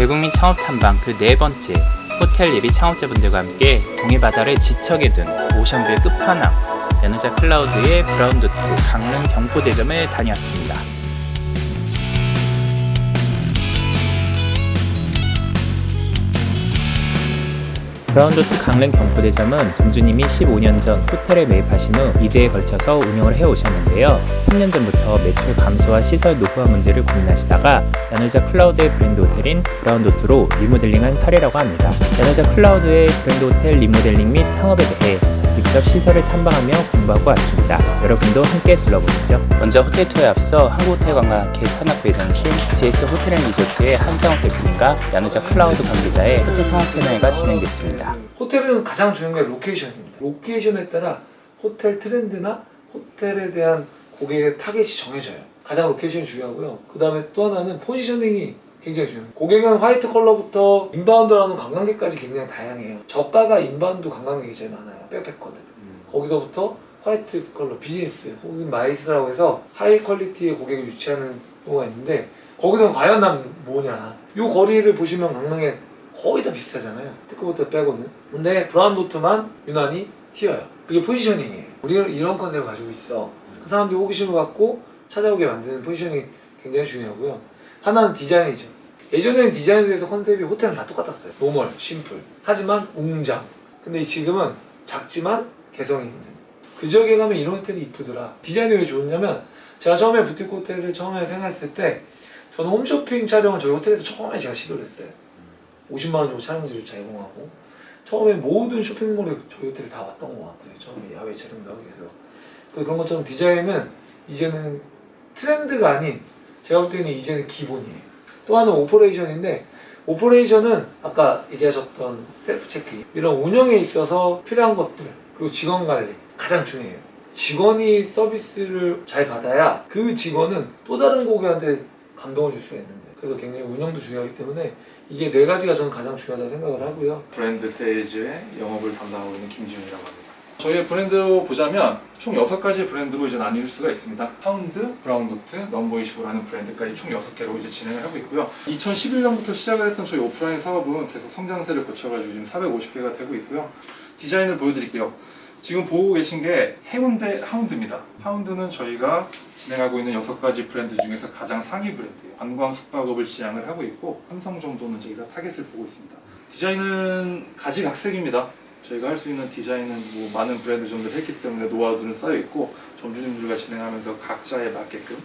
대국민 창업 탐방 그 네 번째, 호텔 예비 창업자분들과 함께 동해 바다를 지척에 둔 오션뷰의 끝판왕 연우자 클라우드의 브라운도트 강릉 경포대점을 다녀왔습니다. 브라운도트 강릉 경포대점은 점주님이 15년 전 호텔에 매입하신 후 2대에 걸쳐서 운영을 해오셨는데요. 3년 전부터 매출 감소와 시설 노후화 문제를 고민하시다가 연우자 클라우드의 브랜드 호텔인 브라운도트로 리모델링한 사례라고 합니다. 연우자 클라우드의 브랜드 호텔 리모델링 및 창업에 대해 직접 시설을 탐방하며 공부하고 왔습니다. 여러분도 함께 둘러보시죠. 먼저 호텔 투어에 앞서 한국호텔관광학회 산업부회장이신 GS 호텔앤리조트의 한상욱 대표님과 연우자 클라우드 관계자의 호텔 창업 세미나가 진행됐습니다. 호텔은 가장 중요한 게 로케이션입니다. 로케이션에 따라 호텔 트렌드나 호텔에 대한 고객의 타겟이 정해져요. 가장 로케이션이 중요하고요. 그 다음에 또 하나는 포지셔닝이 굉장히 중요해요. 고객은 화이트 컬러부터 인바운드라는 관광객까지 굉장히 다양해요. 저가가 인바운드 관광객이 제일 많아요. 백패커들. 거기서부터 화이트 컬러 비즈니스 혹은 마이스라고 해서 하이 퀄리티의 고객을 유치하는 경우가 있는데 거기서는 과연 난 뭐냐. 이 거리를 보시면 강릉에 거의 다 비슷하잖아요. 특허부터 빼고는. 근데 브라운도트만 유난히 튀어요. 그게 포지셔닝이에요. 우리는 이런 컨셉을 가지고 있어. 그 사람들이 호기심을 갖고 찾아오게 만드는 포지셔닝이 굉장히 중요하고요. 하나는 디자인이죠. 예전에는 디자인에 대해서 컨셉이 호텔은 다 똑같았어요. 노멀, 심플. 하지만 웅장. 근데 지금은 작지만 개성이 있는. 그 지역에 가면 이런 호텔이 이쁘더라. 디자인이 왜 좋냐면 제가 처음에 부티크 호텔을 처음에 생각했을 때 저는 홈쇼핑 촬영은 저희 호텔에서 처음에 제가 시도를 했어요. 50만 원 주고 촬영지를 제공하고 처음에 모든 쇼핑몰에 저희 호텔에 다 왔던 것 같아요. 처음에 야외 촬영도 하기 위해서. 그런 것처럼 디자인은 이제는 트렌드가 아닌 제가 볼 때는 이제는 기본이에요. 또 하나는 오퍼레이션인데 오퍼레이션은 아까 얘기하셨던 셀프 체크인 이런 운영에 있어서 필요한 것들 그리고 직원 관리 가장 중요해요. 직원이 서비스를 잘 받아야 그 직원은 또 다른 고객한테 감동을 줄 수가 있는데 그래서 굉장히 운영도 중요하기 때문에 이게 네 가지가 저는 가장 중요하다고 생각을 하고요. 브랜드 세일즈의 영업을 담당하고 있는 김지훈이라고 합니다. 저희의 브랜드 보자면 총 6가지 브랜드로 이제 나뉠 수가 있습니다. 파운드, 브라운도트, 넘버이시고라는 브랜드까지 총 6개로 이제 진행을 하고 있고요. 2011년부터 시작을 했던 저희 오프라인 사업은 계속 성장세를 거쳐가지고 지금 450개가 되고 있고요. 디자인을 보여드릴게요. 지금 보고 계신 게 해운대 하운드입니다. 하운드는 저희가 진행하고 있는 6가지 브랜드 중에서 가장 상위 브랜드예요. 관광 숙박업을 지향을 하고 있고 삼성 정도는 저희가 타겟을 보고 있습니다. 디자인은 가지각색입니다. 저희가 할 수 있는 디자인은 뭐 많은 브랜드점들 했기 때문에 노하우들은 쌓여 있고 점주님들과 진행하면서 각자에 맞게끔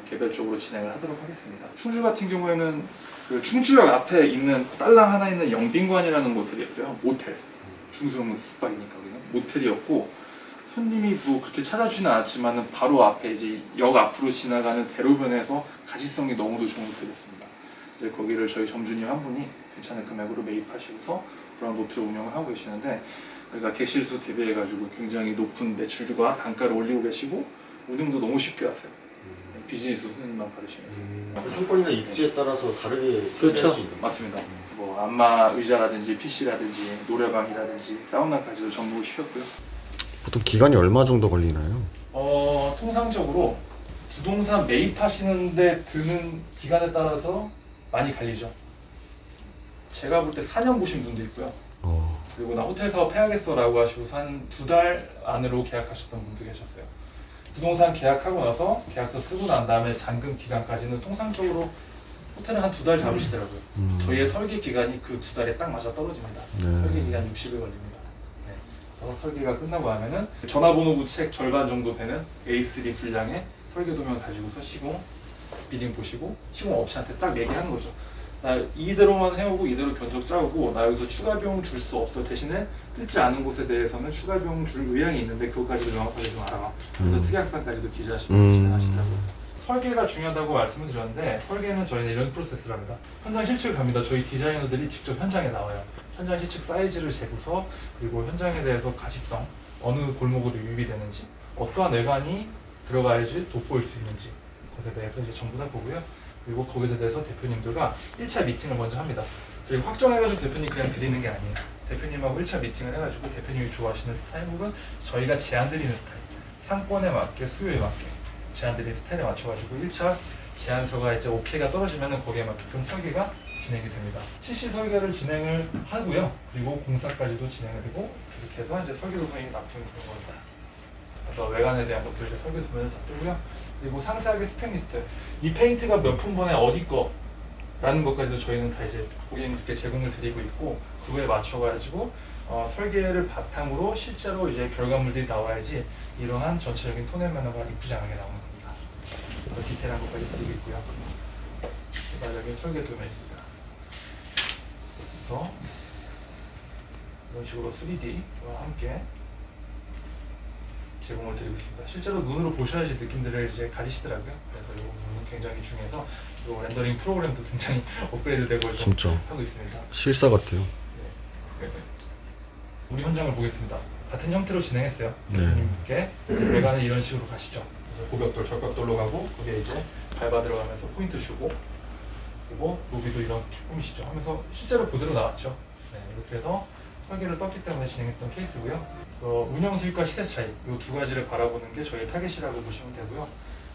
개별적으로 진행을 하도록 하겠습니다. 충주 같은 경우에는 그 충주역 앞에 있는 딸랑 하나 있는 영빈관이라는 모텔이었어요. 모텔. 중소형 숙박이니까 그냥 모텔이었고 손님이 뭐 그렇게 찾아주지는 않았지만은 바로 앞에 이제 역 앞으로 지나가는 대로변에서 가시성이 너무도 좋은 호텔이었습니다. 이제 거기를 저희 점주님 한 분이 괜찮은 금액으로 매입하시고서 브라운도트를 운영을 하고 계시는데 그러니까 객실수 대비해가지고 굉장히 높은 매출과 단가를 올리고 계시고 운영도 너무 쉽게 하세요. 비즈니스 손님만 받으시면서. 상권이나 입지에 따라서 다르게 그렇죠. 할 수 있는. 맞습니다. 뭐 안마 의자라든지 PC라든지 노래방이라든지 사우나까지도 전부 시켰고요. 보통 기간이 얼마 정도 걸리나요? 통상적으로 부동산 매입하시는데 드는 기간에 따라서 많이 갈리죠. 제가 볼 때 4년 보신 분도 있고요. 그리고 나 호텔 사업 해야겠어 라고 하시고서 한 2달 안으로 계약하셨던 분도 계셨어요. 부동산 계약하고 나서 계약서 쓰고 난 다음에 잔금 기간까지는 통상적으로 호텔은 한 2달 잡으시더라고요. 저희의 설계 기간이 그 2달에 딱 맞아 떨어집니다. 설계 기간 60일 걸립니다. 네. 그래서 설계가 끝나고 하면은 전화번호부 책 절반 정도 되는 A3 분량의 설계 도면 가지고서 시공, 비딩 보시고 시공 업체한테 딱 얘기하는 거죠. 나 이대로만 해오고 이대로 견적 짜오고 나 여기서 추가 비용 줄 수 없어. 대신에 뜯지 않은 곳에 대해서는 추가 비용 줄 의향이 있는데 그것까지도 명확하게 좀 알아봐. 그래서 특약상까지도 기재하시고 진행하시더라고요. 설계가 중요하다고 말씀을 드렸는데 설계는 저희는 이런 프로세스를 합니다. 현장 실측을 갑니다. 저희 디자이너들이 직접 현장에 나와요. 현장 실측 사이즈를 재고서 그리고 현장에 대해서 가시성, 어느 골목으로 유입이 되는지, 어떠한 외관이 들어가야지 돋보일 수 있는지 그것에 대해서 이제 전부 다 보고요. 그리고 거기에 대해서 대표님들과 1차 미팅을 먼저 합니다. 저희 확정해가지고 대표님 그냥 드리는 게 아니에요. 대표님하고 1차 미팅을 해가지고 대표님이 좋아하시는 스타일 혹은 저희가 제안드리는 스타일, 상권에 맞게 수요에 맞게 제안드리는 스타일에 맞춰가지고 1차 제안서가 이제 오케이가 떨어지면은 거기에 맞게끔 설계가 진행이 됩니다. 실시 설계를 진행을 하고요. 그리고 공사까지도 진행을 되고 이렇게 해서 이제 설계 도서관이 납품이 되는 겁니다. 그래서 외관에 대한 것들 이제 설계 도면에서 뜨고요. 그리고 상세하게 스펙 리스트. 이 페인트가 몇 품번에 어디 거라는 것까지도 저희는 다 이제 고객님들께 제공을 드리고 있고 그거에 맞춰가지고 설계를 바탕으로 실제로 이제 결과물들이 나와야지 이러한 전체적인 토넬 매너가 이쁘장하게 나오는 겁니다. 더 디테일한 것까지 드리고 있고요. 대략적인 설계 도면입니다. 그래서 이런 식으로 3D와 함께 제공을 드리고 있습니다. 실제로 눈으로 보셔야지 느낌들을 이제 가지시더라고요. 그래서 이 부분은 굉장히 중요해서 이 렌더링 프로그램도 굉장히 업그레이드되고 좀 진짜 하고 있습니다. 실사 같아요. 네. 우리 현장을 보겠습니다. 같은 형태로 진행했어요. 네. 대표님께 외관은 이런 식으로 가시죠. 그래서 고벽돌, 절벽돌로 가고 거기에 이제 밟아 들어가면서 포인트 주고 그리고 로비도 이렇게 꾸미시죠 하면서 실제로 그대로 나왔죠. 네, 이렇게 해서 설계를 떴기 때문에 진행했던 케이스고요. 운영 수익과 시세 차이 이 두 가지를 바라보는 게 저희 타겟이라고 보시면 되고요.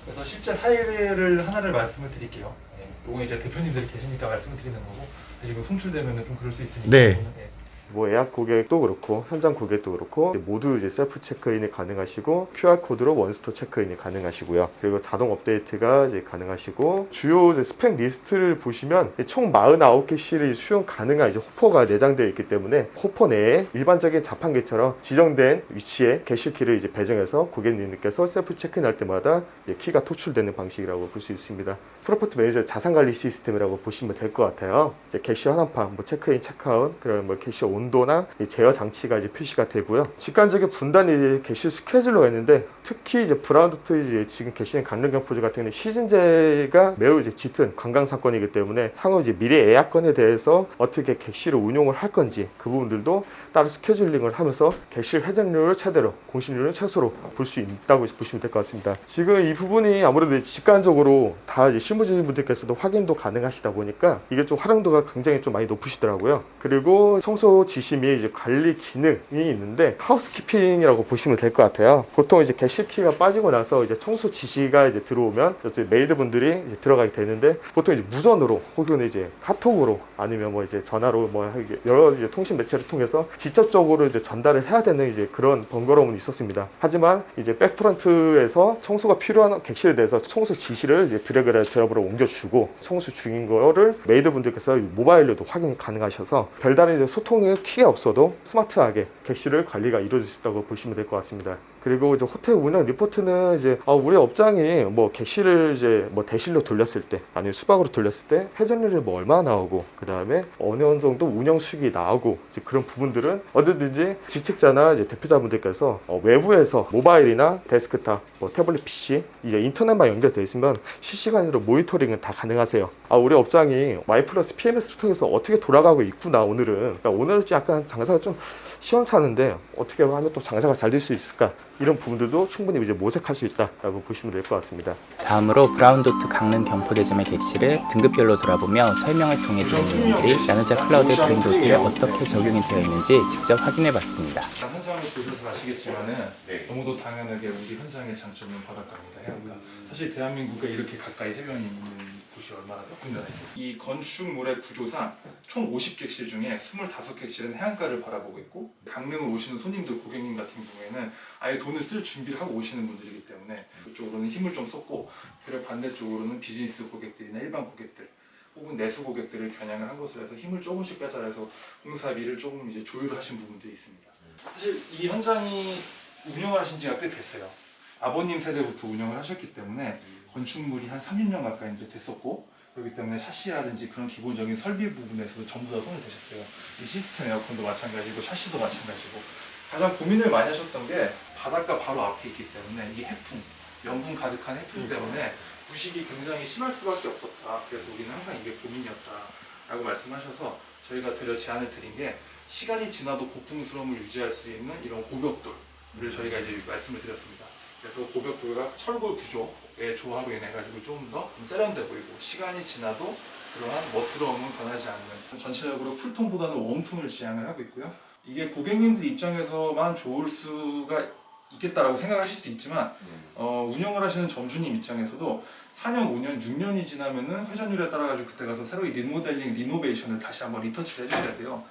그래서 실제 사례를 하나를 말씀을 드릴게요. 네, 이건 이제 대표님들이 계시니까 말씀을 드리는 거고 지금 송출되면 좀 그럴 수 있으니까. 네. 네. 뭐 예약 고객도 그렇고 현장 고객도 그렇고 모두 이제 셀프 체크인이 가능하시고 QR 코드로 원스톱 체크인이 가능하시고요. 그리고 자동 업데이트가 이제 가능하시고 주요 이제 스펙 리스트를 보시면 총 49개실이 수용 가능한 이제 호퍼가 내장되어 있기 때문에 호퍼 내에 일반적인 자판기처럼 지정된 위치에 게시키를 이제 배정해서 고객님께서 셀프 체크인할 때마다 키가 토출되는 방식이라고 볼 수 있습니다. 프로퍼티 매니저 자산관리 시스템이라고 보시면 될 것 같아요. 이제 게시 현황판, 뭐 체크인, 체크아웃, 그런 뭐 게시 온도나 제어 장치가 이제 표시가 되고요. 직관적인 분단이 게시 스케줄러가 있는데 특히 이제 브라운드트 이제 지금 계시는 강릉경포주 같은 경우는 시즌제가 매우 이제 짙은 관광 상권이기 때문에 향후 이제 미래 예약권에 대해서 어떻게 객실을 운용을 할 건지 그 부분들도 따로 스케줄링을 하면서 객실 회전율을 최대로, 공실률을 최소로 볼 수 있다고 보시면 될 것 같습니다. 지금 이 부분이 아무래도 직관적으로 다 이제 실무진 분들께서도 확인도 가능하시다 보니까 이게 좀 활용도가 굉장히 좀 많이 높으시더라고요. 그리고 청소 지시 및 이제 관리 기능이 있는데 하우스키핑이라고 보시면 될 것 같아요. 보통 이제 게시키가 빠지고 나서 이제 청소 지시가 이제 들어오면 이제 메이드분들이 이제 들어가게 되는데 보통 이제 무전으로 혹은 이제 카톡으로 아니면 뭐 이제 전화로 뭐 여러 이제 통신 매체를 통해서 직접적으로 이제 전달을 해야 되는 이제 그런 번거로움은 있었습니다. 하지만 이제 백프런트에서 청소가 필요한 객실에 대해서 청소 지시를 이제 드래그 드랍으로 옮겨주고 청소 중인 거를 메이드분들께서 모바일로도 확인이 가능하셔서 별다른 이제 소통의 키가 없어도 스마트하게 객실을 관리가 이루어질 수 있다고 보시면 될 것 같습니다. 그리고 이제 호텔 운영 리포트는 이제 우리 업장이 뭐 객실을 이제 뭐 대실로 돌렸을 때 아니면 수박으로 돌렸을 때 회전율이 뭐 얼마나 나오고 그 다음에 어느 정도 운영 수익이 나오고 이제 그런 부분들은 언제든지 직책자나 이제 대표자분들께서 외부에서 모바일이나 데스크탑, 뭐 태블릿 PC 이제 인터넷만 연결되어 있으면 실시간으로 모니터링은 다 가능하세요. 우리 업장이 마이플러스 PMS를 통해서 어떻게 돌아가고 있구나 오늘은. 그러니까 오늘은 약간 장사가 좀 시원찮은데 어떻게 하면 또 장사가 잘 될 수 있을까? 이런 부분들도 충분히 이제 모색할 수 있다라고 보시면 될 것 같습니다. 다음으로 브라운도트 강릉 경포대점의 객실을 등급별로 돌아보며 설명을 통해 드린 내용들이 나누자 클라우드 브랜드호텔에 어떻게 적용이 되어 있는지 직접 확인해 봤습니다. 현장을 보셔서 아시겠지만은 너무도 당연하게 우리 현장의 장점은 바닷가입니다. 해안가. 사실 대한민국에 이렇게 가까이 해변이 있는 곳이 얼마나 몇 군데나 있겠어요. 이 건축물의 구조상 총 50객실 중에 25객실은 해안가를 바라보고 있고 강릉을 오시는 손님들, 고객님 같은 경우에는 아예 돈을 쓸 준비를 하고 오시는 분들이기 때문에 그쪽으로는 힘을 좀 썼고 되려 반대쪽으로는 비즈니스 고객들이나 일반 고객들 혹은 내수 고객들을 겨냥을 한 것으로 해서 힘을 조금씩 빼자 해서 공사비를 조금 이제 조율하신 부분들이 있습니다. 사실 이 현장이 운영을 하신 지가 꽤 됐어요. 아버님 세대부터 운영을 하셨기 때문에 건축물이 한 30년 가까이 이제 됐었고 그렇기 때문에 샤시라든지 그런 기본적인 설비 부분에서도 전부 다 손을 대셨어요. 이 시스템 에어컨도 마찬가지고 샤시도 마찬가지고 가장 고민을 많이 하셨던 게 바닷가 바로 앞에 있기 때문에 이 해풍, 염분 가득한 해풍 때문에 부식이 굉장히 심할 수밖에 없었다. 그래서 우리는 항상 이게 고민이었다라고 말씀하셔서 저희가 되려 제안을 드린 게 시간이 지나도 고풍스러움을 유지할 수 있는 이런 고벽돌을 저희가 이제 말씀을 드렸습니다. 그래서 고벽돌과 철골 구조의 조합으로 인해 가지고 좀 더 세련돼 보이고 시간이 지나도 그러한 멋스러움은 변하지 않는 전체적으로 쿨톤보다는 웜톤을 지향을 하고 있고요. 이게 고객님들 입장에서만 좋을 수가 있겠다라고 생각하실 수 있지만 운영을 하시는 점주님 입장에서도 4년, 5년, 6년이 지나면은 회전율에 따라 가지고 그때 가서 새로이 리모델링, 리노베이션을 다시 한번 리터치를 해주셔야 돼요.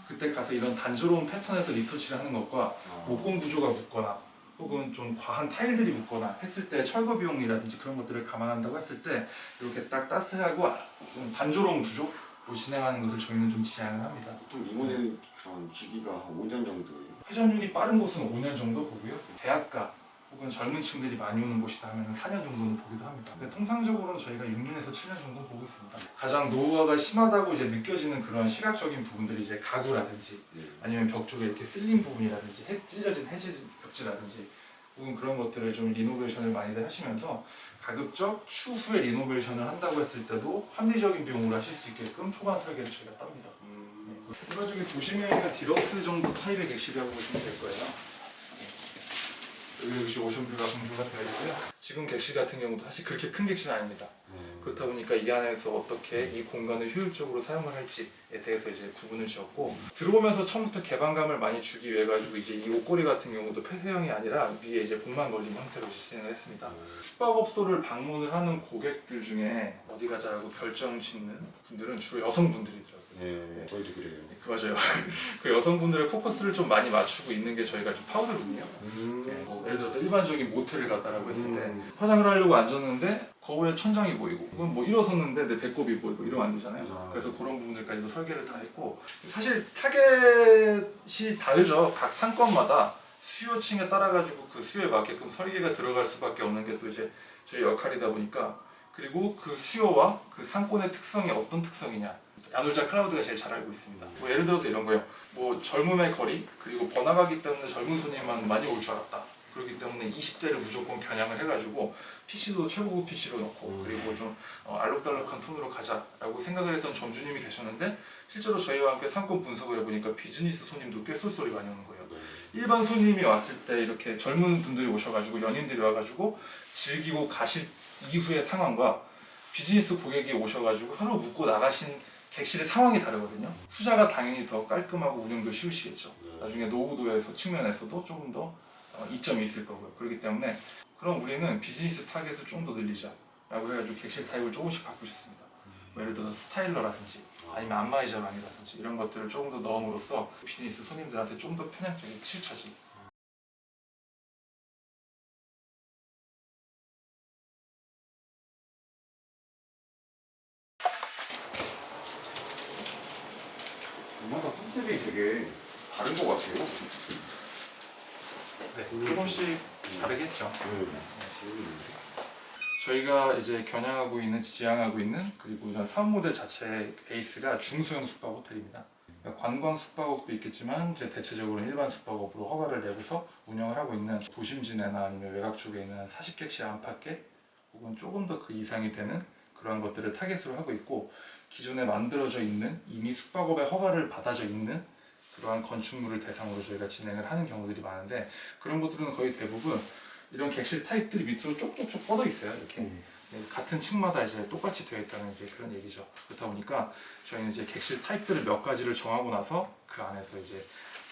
그때 가서 이런 단조로운 패턴에서 리터치를 하는 것과 목공 구조가 묻거나 혹은 좀 과한 타일들이 묻거나 했을 때 철거 비용이라든지 그런 것들을 감안한다고 했을 때 이렇게 딱 따스하고 좀 단조로운 구조로 진행하는 것을 저희는 좀 지향을 합니다. 보통 리모델링 그런 주기가 한 5년 정도예요. 회전율이 빠른 곳은 5년 정도 보고요. 대학가 혹은 젊은 층들이 많이 오는 곳이다 하면 4년 정도는 보기도 합니다. 근데 통상적으로는 저희가 6년에서 7년 정도 보고 있습니다. 가장 노후화가 심하다고 이제 느껴지는 그런 시각적인 부분들이 이제 가구라든지 아니면 벽 쪽에 이렇게 쓸린 부분이라든지 찢어진 해지 벽지라든지 혹은 그런 것들을 좀 리노베이션을 많이들 하시면서 가급적 추후에 리노베이션을 한다고 했을 때도 합리적인 비용으로 하실 수 있게끔 초반 설계를 저희가 땁니다. 일반적인 보시면 디럭스 정도 타입의 객실이라고 보시면 될 거예요. 여기 역시 오션뷰가 공조가 되어 있고요. 지금 객실 같은 경우도 사실 그렇게 큰 객실은 아닙니다. 그렇다 보니까 이 안에서 어떻게 이 공간을 효율적으로 사용을 할지에 대해서 이제 구분을 지었고 들어오면서 처음부터 개방감을 많이 주기 위해 가지고 이제 이 옷걸이 같은 경우도 폐쇄형이 아니라 위에 이제 복만 걸린 형태로 진행을 했습니다. 숙박업소를 방문을 하는 고객들 중에 어디 가자고 결정 짓는 분들은 주로 여성분들이더라고요. 네, 저희도 그래요. 맞아요. 그 여성분들의 포커스를 좀 많이 맞추고 있는 게 저희가 좀 파우더룸이요. 뭐 예를 들어서 일반적인 모텔을 갔다라고 했을 때 화장을 하려고 앉았는데 거울에 천장이 보이고 혹은 뭐 일어섰는데 내 배꼽이 보이고 이러면 안 되잖아요. 그래서 그런 부분들까지도 설계를 다 했고 사실 타겟이 다르죠. 각 상권마다 수요층에 따라 가지고 그 수요에 맞게끔 설계가 들어갈 수밖에 없는 게 또 이제 저희 역할이다 보니까 그리고 그 수요와 그 상권의 특성이 어떤 특성이냐 야놀자 클라우드가 제일 잘 알고 있습니다. 뭐 예를 들어서 이런 거예요. 뭐 젊음의 거리 그리고 번화가기 때문에 젊은 손님만 많이 올 줄 알았다. 그렇기 때문에 20대를 무조건 겨냥을 해가지고 PC도 최고급 PC로 넣고 그리고 좀 알록달록한 톤으로 가자라고 생각을 했던 점주님이 계셨는데 실제로 저희와 함께 상권 분석을 해보니까 비즈니스 손님도 꽤 쏠쏠이 많이 오는 거예요. 일반 손님이 왔을 때 이렇게 젊은 분들이 오셔가지고 연인들이 와가지고 즐기고 가실 이후의 상황과 비즈니스 고객이 오셔가지고 하루 묵고 나가신 객실의 상황이 다르거든요. 후자가 당연히 더 깔끔하고 운영도 쉬우시겠죠. 나중에 노후도에서 측면에서도 조금 더 이점이 있을 거고요. 그렇기 때문에 그럼 우리는 비즈니스 타겟을 좀 더 늘리자라고 해가지고 객실 타입을 조금씩 바꾸셨습니다. 뭐 예를 들어서 스타일러라든지 아니면 안마의자방이라든지 이런 것들을 조금 더 넣음으로써 비즈니스 손님들한테 좀 더 편향적인 치우쳐진 이마다 컨셉이 되게 다른 것 같아요. 네, 조금씩 다르겠죠. 저희가 이제 겨냥하고 있는, 지향하고 있는 그리고 이런 사업 모델 자체의 베이스가 중소형 숙박 호텔입니다. 그러니까 관광 숙박업도 있겠지만 이제 대체적으로 일반 숙박업으로 허가를 내고서 운영을 하고 있는 도심지내나 아니면 외곽 쪽에 있는 40객실 안팎의 혹은 조금 더 그 이상이 되는 그러한 것들을 타겟으로 하고 있고 기존에 만들어져 있는 이미 숙박업에 허가를 받아져 있는 그러한 건축물을 대상으로 저희가 진행을 하는 경우들이 많은데 그런 것들은 거의 대부분 이런 객실 타입들이 밑으로 쪽쪽쪽 뻗어 있어요. 이렇게 같은 층마다 이제 똑같이 되어 있다는 이제 그런 얘기죠. 그렇다 보니까 저희는 이제 객실 타입들을 몇 가지를 정하고 나서 그 안에서 이제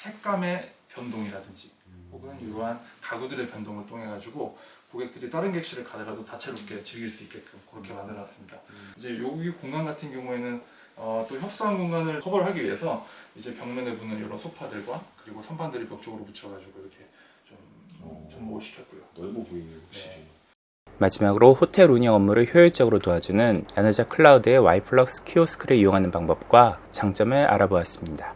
색감의 변동이라든지 혹은 이러한 가구들의 변동을 통해 가지고 고객들이 다른 객실을 가더라도 다채롭게 즐길 수 있게끔 그렇게 만들어놨습니다. 이제 여기 공간 같은 경우에는 또 협소한 공간을 커버를 하기 위해서 이제 벽면에 붙는 이런 소파들과 그리고 선반들을 벽 쪽으로 붙여가지고 이렇게 좀 접목을 시켰고요. 넓어 보이네요, 확실히. 마지막으로 호텔 운영 업무를 효율적으로 도와주는 야놀자 클라우드의 와이플럭스 키오스크를 이용하는 방법과 장점을 알아보았습니다.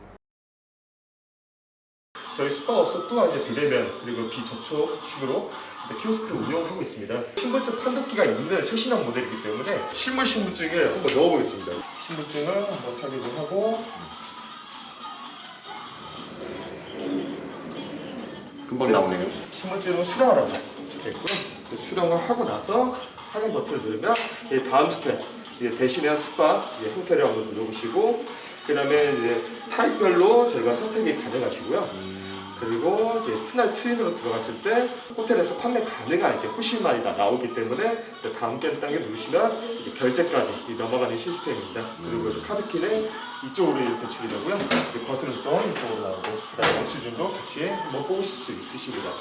저희 숙박업소 또한 이제 비대면 그리고 비접촉식으로 키오스크를 운영하고 있습니다. 신분증 판독기가 있는 최신형 모델이기 때문에 실물 신분증을 한번 넣어보겠습니다. 신분증을 한번 확인을 하고 금방 나오네요. 신분증은 수령하라고 적혀있고요. 수령을 하고 나서 확인 버튼을 누르면 다음 스텝 대신한 숙박 형태를 한번 눌러보시고 그 다음에 이제 타입별로 저희가 선택이 가능하시고요. 그리고 이제 스트날 트윈으로 들어갔을 때 호텔에서 판매 가능한 이제 훨씬 많이 나오기 때문에 다음 단계 누르시면 이제 결제까지 넘어가는 시스템입니다. 그리고 이제 카드키는 이쪽으로 이렇게 줄이려고요. 이제 거스름돈 이쪽으로 나오고 그다음에 영수증도 같이 한번 뽑으실 수 있으시고요.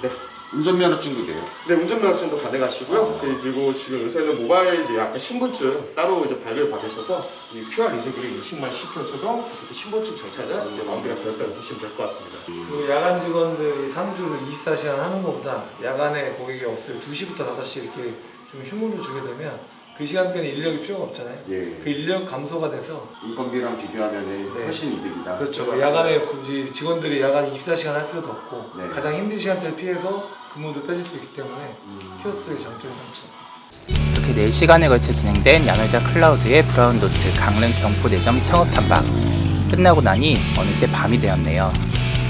네. 운전면허증도 돼요. 네, 운전면허증도 가능하시고요. 그리고 지금 요새는 모바일 이제 아까 신분증 따로 이제 발급을 받으셔서 이 QR 리더기를 인식만 시켜서도 그렇게 신분증 절차는 이제 마무리가 되었다고 보시면 될 것 같습니다. 그 야간 직원들이 상주를 24시간 하는 것보다 야간에 고객이 없어요. 2시부터 5시 이렇게 좀 휴무를 주게 되면 그 시간대는 인력이 필요가 없잖아요. 예. 그 인력 감소가 돼서 인건비랑 비교하면 네. 훨씬 이득이다. 그렇죠. 야간에 굳이 직원들이 야간 24시간 할 필요도 없고 네. 가장 힘든 시간대를 피해서 근무도 빼줄 수 있기 때문에 키오스의 장점이 많죠. 이렇게 4시간에 걸쳐 진행된 야매자 클라우드의 브라운 노트 강릉 경포 대점 창업 탐방 끝나고 나니 어느새 밤이 되었네요.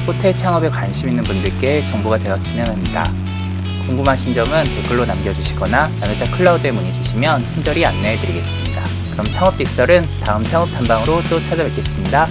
호텔 창업에 관심 있는 분들께 정보가 되었으면 합니다. 궁금하신 점은 댓글로 남겨주시거나 야매자 클라우드에 문의 주시면 친절히 안내해 드리겠습니다. 그럼 창업 직설은 다음 창업 탐방으로 또 찾아뵙겠습니다.